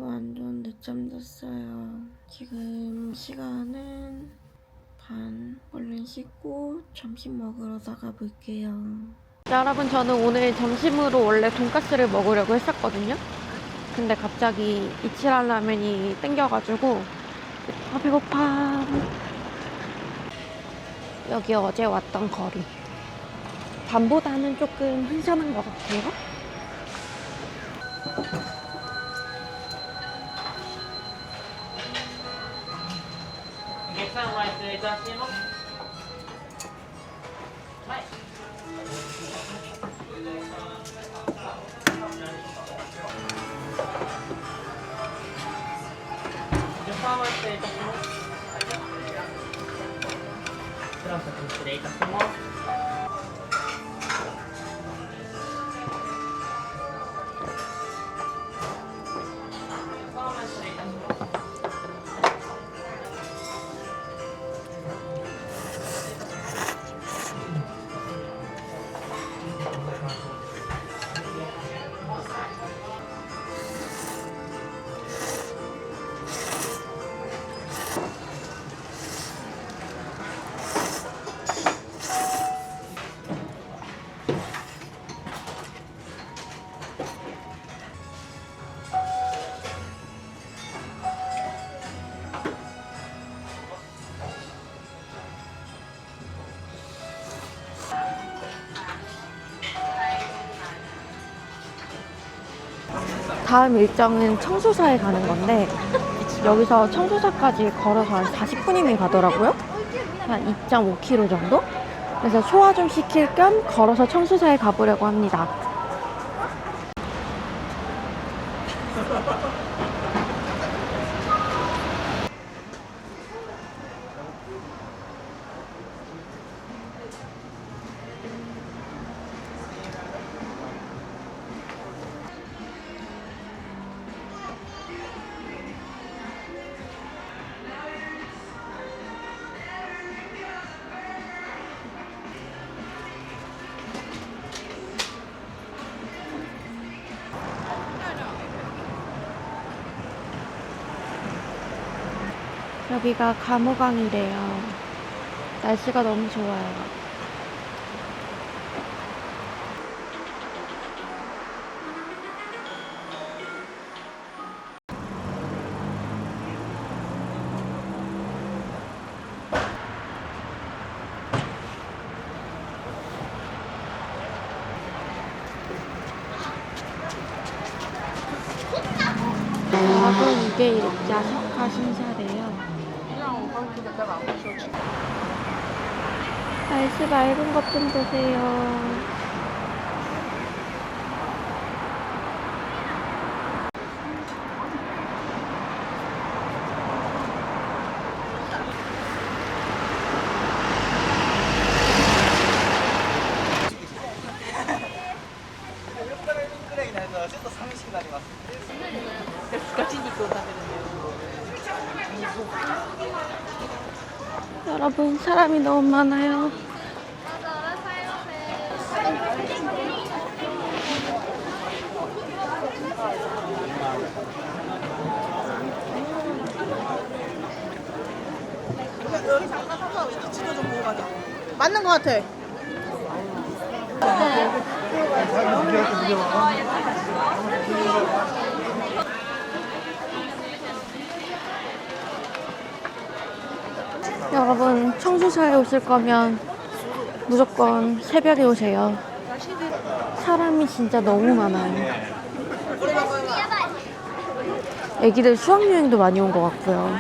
완전 늦잠 잤어요. 지금 시간은 반. 얼른 씻고 점심 먹으러 나가볼게요. 여러분, 저는 오늘 점심으로 원래 돈까스를 먹으려고 했었거든요. 근데 갑자기 이치란 라면이 땡겨가지고 배고파. 여기 어제 왔던 거리. 밤보다는 조금 한산한 것 같아요. 다음 일정은 청수사에 가는 건데 여기서 청수사까지 걸어서 한 40분이면 가더라고요. 한 2.5km 정도? 그래서 소화 좀 시킬 겸 걸어서 청수사에 가보려고 합니다. 여기가 감호강이래요. 날씨가 너무 좋아요. 여러분, 이게 야석화 신사래요. 날씨 맑은 것 좀 보세요. 여러분, 사람이 너무 많아요. 여기 잠깐 서서 위치도 좀 보고 가자. 맞는 것 같아. 여러분, 청수사에 오실 거면 무조건 새벽에 오세요. 사람이 진짜 너무 많아요. 애기들 수학여행도 많이 온 것 같고요.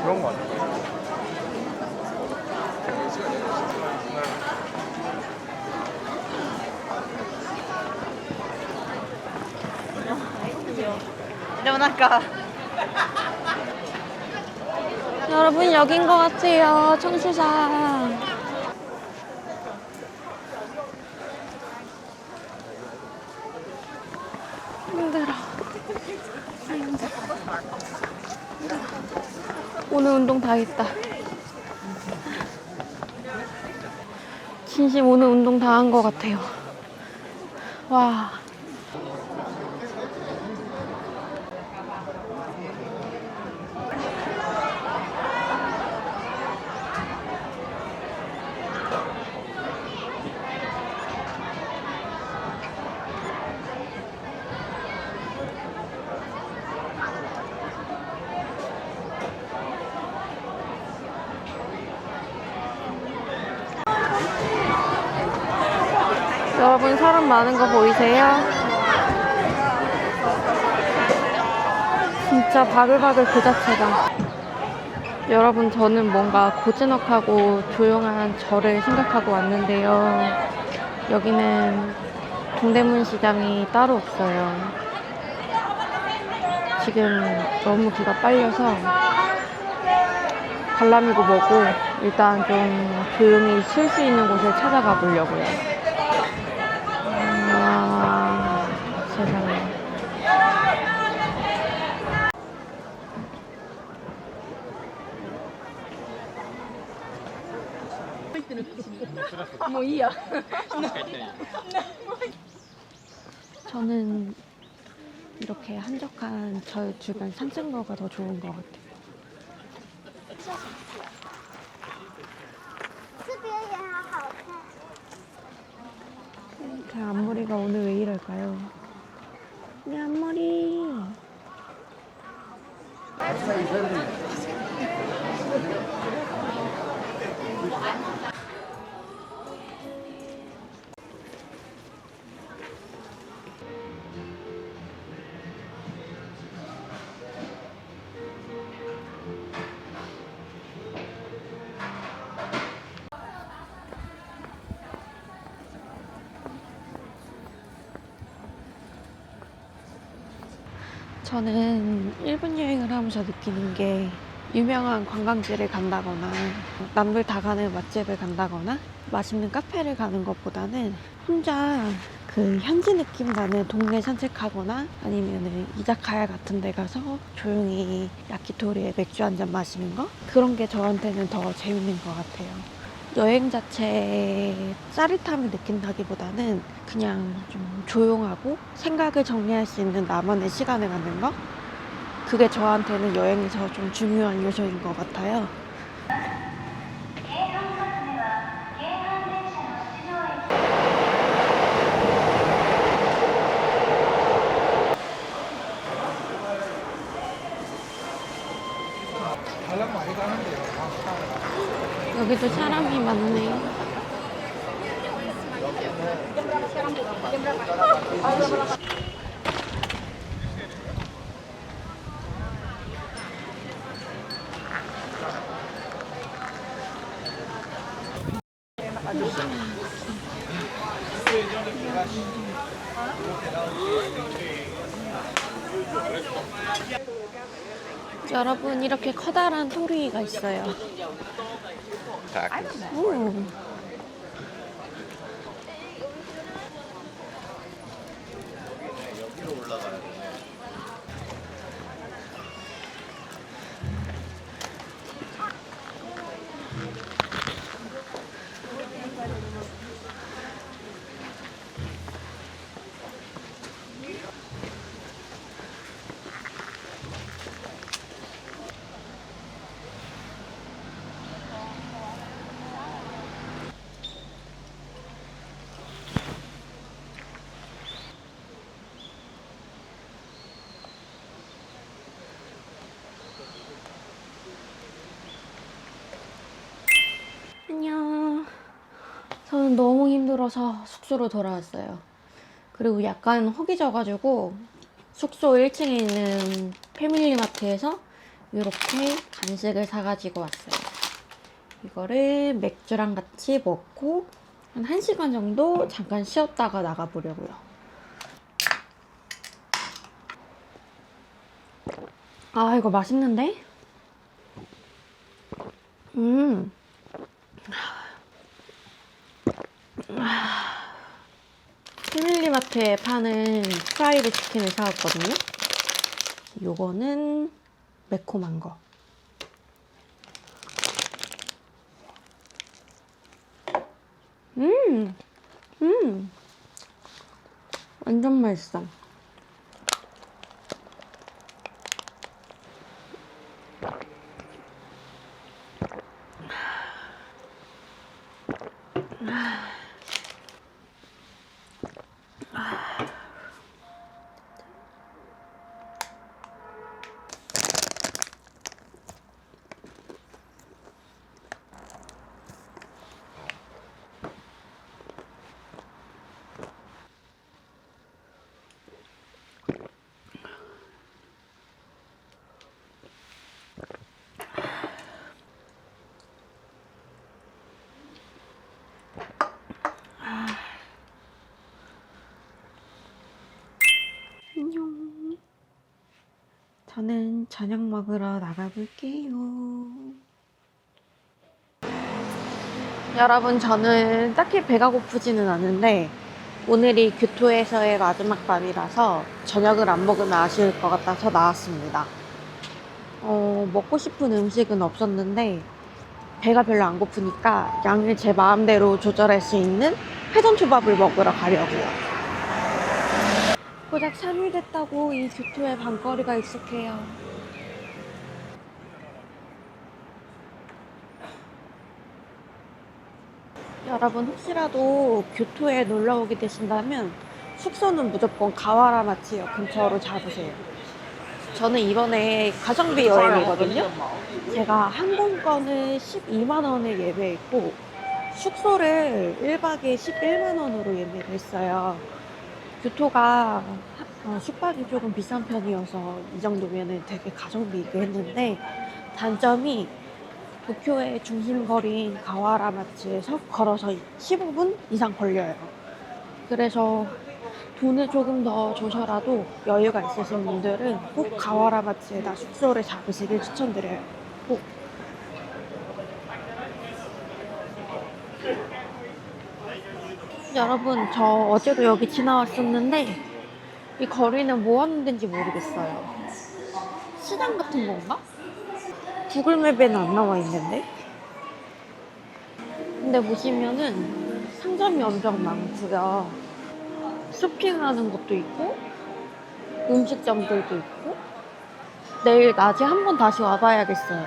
그런 거 같아. 여러분, 여긴 것 같아요. 청수사. 힘들어. 오늘 운동 다 했다. 진심 오늘 운동 다 한 것 같아요. 와. 여러분 사람 많은 거 보이세요? 진짜 바글바글 그 자체다. 여러분 저는 뭔가 고즈넉하고 조용한 절을 생각하고 왔는데요. 여기는 동대문 시장이 따로 없어요. 지금 너무 기가 빨려서 관람이고 뭐고 일단 좀 조용히 쉴 수 있는 곳을 찾아가 보려고요. 아, 세상에. 저는 이렇게 한적한 절 주변 산책로가 더 좋은 것 같아요. 제 앞머리가 오늘 왜 이럴까요? 내 앞머리. 저는 일본 여행을 하면서 느끼는 게 유명한 관광지를 간다거나 남들 다 가는 맛집을 간다거나 맛있는 카페를 가는 것보다는 혼자 그 현지 느낌 나는 동네 산책하거나 아니면은 이자카야 같은 데 가서 조용히 야키토리에 맥주 한 잔 마시는 거? 그런 게 저한테는 더 재밌는 것 같아요. 여행 자체에 짜릿함을 느낀다기보다는 그냥 좀 조용하고 생각을 정리할 수 있는 나만의 시간을 갖는 거? 그게 저한테는 여행에서 좀 중요한 요소인 것 같아요. 여기도 사람이 많네. 여러분 이렇게 커다란 토리가 있어요. 오. 안녕. 저는 너무 힘들어서 숙소로 돌아왔어요. 그리고 약간 허기져가지고 숙소 1층에 있는 패밀리마트에서 이렇게 간식을 사가지고 왔어요. 이거를 맥주랑 같이 먹고 한 1시간 정도 잠깐 쉬었다가 나가보려고요. 아, 이거 맛있는데? 패밀리마트에 파는 프라이드 치킨을 사왔거든요. 요거는 매콤한 거. 완전 맛있어. 저는 저녁 먹으러 나가볼게요. 여러분, 저는 딱히 배가 고프지는 않은데 오늘이 교토에서의 마지막 밤이라서 저녁을 안 먹으면 아쉬울 것 같아서 나왔습니다. 먹고 싶은 음식은 없었는데 배가 별로 안 고프니까 양을 제 마음대로 조절할 수 있는 회전초밥을 먹으러 가려고요. 고작 3일 됐다고 이 교토의 밤거리가 익숙해요. 여러분, 혹시라도 교토에 놀러 오게 되신다면 숙소는 무조건 가와라마치역 근처로 잡으세요. 저는 이번에 가성비 여행이거든요. 제가 항공권을 12만 원에 예매했고 숙소를 1박에 11만 원으로 예매를 했어요. 교토가 숙박이 조금 비싼 편이어서 이 정도면 되게 가성비 있게 했는데 단점이 도쿄의 중심거리인 가와라마츠에서 걸어서 15분 이상 걸려요. 그래서 돈을 조금 더 줘서라도 여유가 있으신 분들은 꼭 가와라마츠에다 숙소를 잡으시길 추천드려요. 꼭. 여러분, 저 어제도 여기 지나왔었는데 이 거리는 뭐 하는 데인지 모르겠어요. 시장 같은 건가? 구글맵에는 안 나와 있는데. 근데 보시면은 상점이 엄청 많고요. 쇼핑하는 것도 있고 음식점들도 있고. 내일 낮에 한번 다시 와봐야겠어요.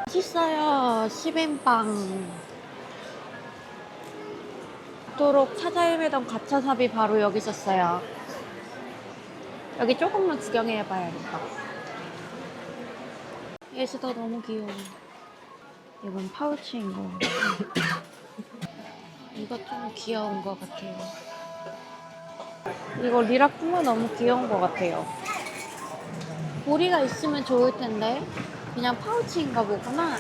맛있어요. 시멘빵. 그토록 찾아 헤매던 가차삽이 바로 여기 있었어요. 여기 조금만 구경해봐야겠다. 예스도 너무 귀여워. 이건 파우치인 거. 이거 좀 귀여운 것 같아요. 이거 리라쿠마 너무 귀여운 것 같아요. 고리가 있으면 좋을 텐데 그냥 파우치인가 보구나.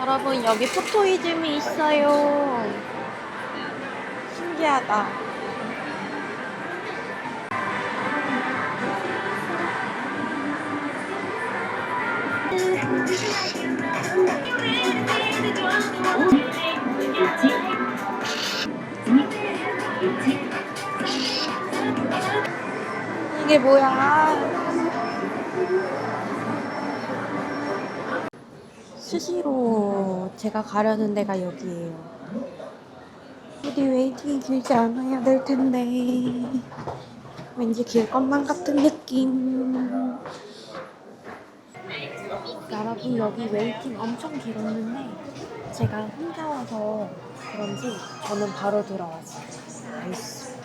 여러분, 여기 포토이즘이 있어요. 신기하다. 이게 뭐야? 스시로 제가 가려는 데가 여기예요. 부디 웨이팅이 길지 않아야 될 텐데 왠지 길 것만 같은 느낌. 여러분, 여기 웨이팅 엄청 길었는데 제가 혼자 와서 그런지 저는 바로 들어왔어요. 나이스.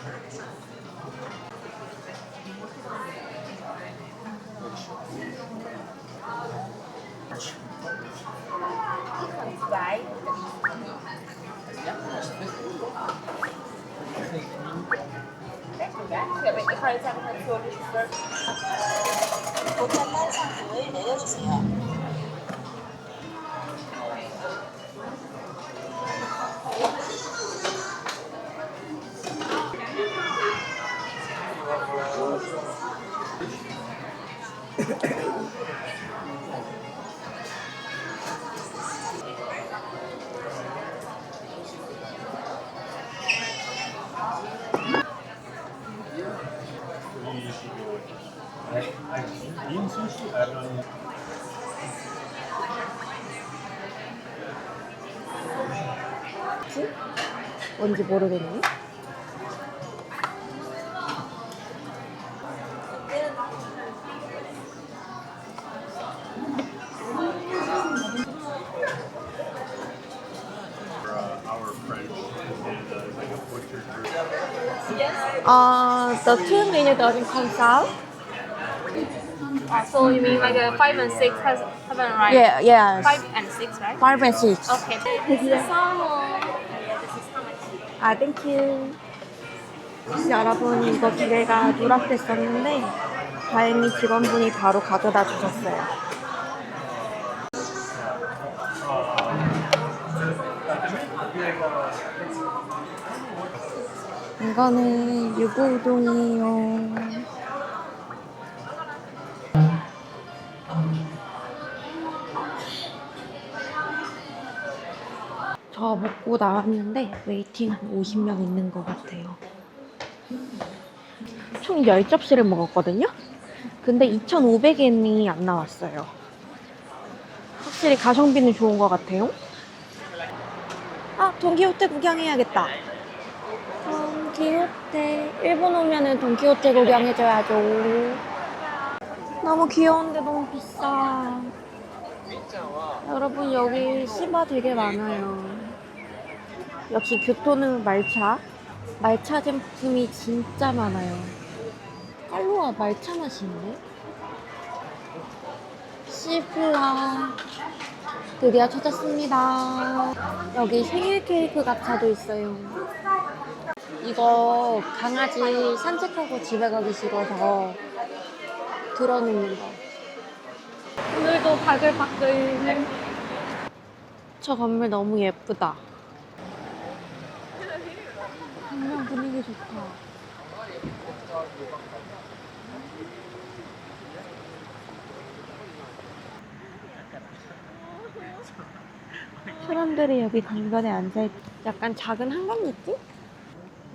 뭔지 모르겠네. The two menu doesn't comes out. So you mean like a 5 and 6 haven't arrived? Yeah, yes. 5 and 6, right? 5 and 6. Okay. This is salmon. Yeah, this is how much? 아, 땡큐. 여러분, 이거 두 개가 누락됐었는데 다행히 직원분이 바로 가져다 주셨어요. 이거는 유부우동이에요. 저 먹고 나왔는데 웨이팅 한 50명 있는 것 같아요. 총 10접시를 먹었거든요? 근데 2,500엔이 안 나왔어요. 확실히 가성비는 좋은 것 같아요. 아, 돈키호테 구경해야겠다. 돈키호테. 일본 오면은 돈키호테 구경해줘야죠. 너무 귀여운데 너무 비싸. 여러분, 여기 시바 되게 많아요. 역시 교토는 말차. 말차 제품이 진짜 많아요. 깔로아 말차 맛이 있네. 시플라. 드디어 찾았습니다. 여기 생일 케이크 가차도 있어요. 이거 강아지 산책하고 집에 가기 싫어서 들어놓는 거. 오늘도 바글바글. 저 건물 너무 예쁘다. 정말 분위기 좋다. 사람들이 여기 강변에 앉아있 약간 작은 한강 느낌?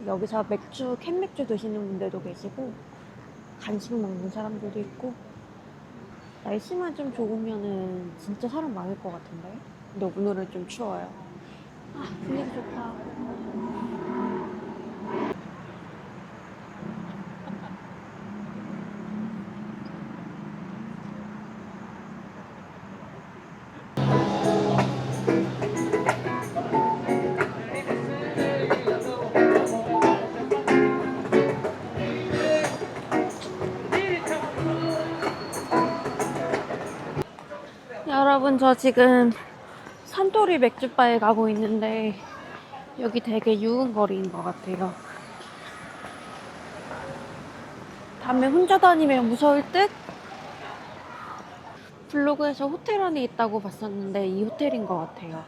여기서 맥주, 캔맥주 드시는 분들도 계시고 간식 먹는 사람들도 있고 날씨만 좀 좋으면은 진짜 사람 많을 것 같은데? 근데 오늘은 좀 추워요. 아, 분위기 좋다. 여러분, 저 지금 산토리 맥주바에 가고 있는데 여기 되게 유흥거리인 것 같아요. 밤에 혼자 다니면 무서울 듯? 블로그에서 호텔 안에 있다고 봤었는데 이 호텔인 것 같아요.